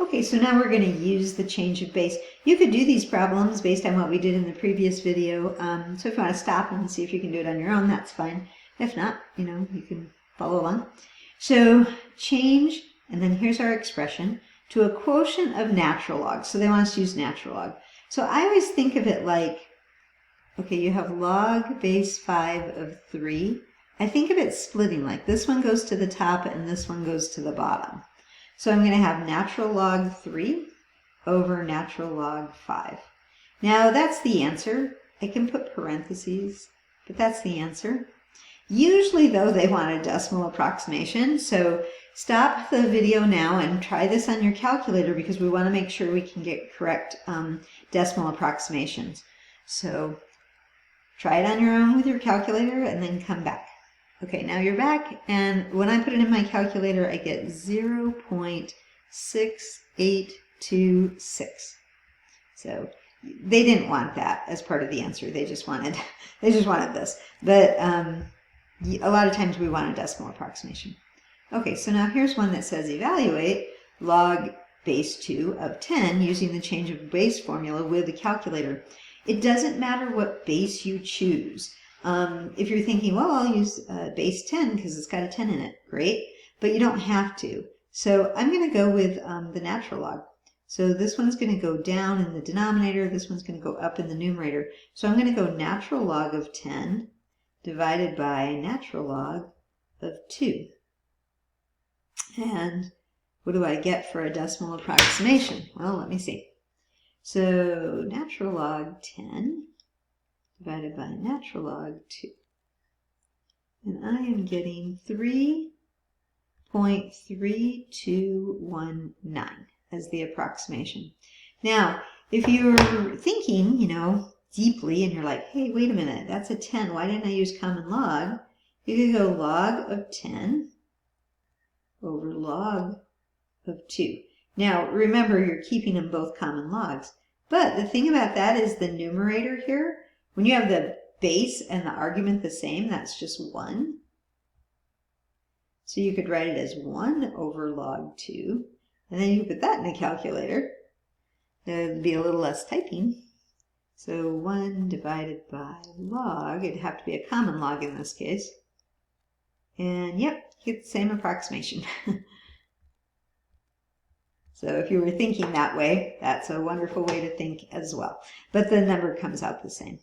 Okay, so now we're going to use the change of base. You could do these problems based on what we did in the previous video. So if you want to stop and see if you can do it on your own, that's fine. If not, you can follow along. So change, and then here's our expression, to a quotient of natural log. So they want us to use natural log. So I always think of it like, okay, you have log base 5 of 3. I think of it splitting, like this one goes to the top and this one goes to the bottom. So I'm going to have natural log 3 over natural log 5. Now that's the answer. I can put parentheses, but that's the answer. Usually though they want a decimal approximation, so stop the video now and try this on your calculator because we want to make sure we can get correct decimal approximations. So try it on your own with your calculator and then come back. Okay, now you're back, and when I put it in my calculator, I get 0.6826. So they didn't want that as part of the answer. They just wanted this. But a lot of times we want a decimal approximation. Okay, so now here's one that says evaluate log base 2 of 10 using the change of base formula with the calculator. It doesn't matter what base you choose. If you're thinking, well, I'll use base 10 because it's got a 10 in it, great, but you don't have to. So I'm going to go with the natural log. So this one's going to go down in the denominator, this one's going to go up in the numerator. So I'm going to go natural log of 10 divided by natural log of 2. And what do I get for a decimal approximation? Well, let me see. So natural log 10 divided by natural log 2. And I am getting 3.3219 as the approximation. Now, if you're thinking, deeply and you're like, hey, wait a minute, that's a 10. Why didn't I use common log? You could go log of 10 over log of 2. Now, remember, you're keeping them both common logs. But the thing about that is the numerator here, when you have the base and the argument the same, that's just 1. So you could write it as 1 over log 2. And then you could put that in the calculator. There would be a little less typing. So 1 divided by log, it'd have to be a common log in this case. And yep, you get the same approximation. So if you were thinking that way, that's a wonderful way to think as well. But the number comes out the same.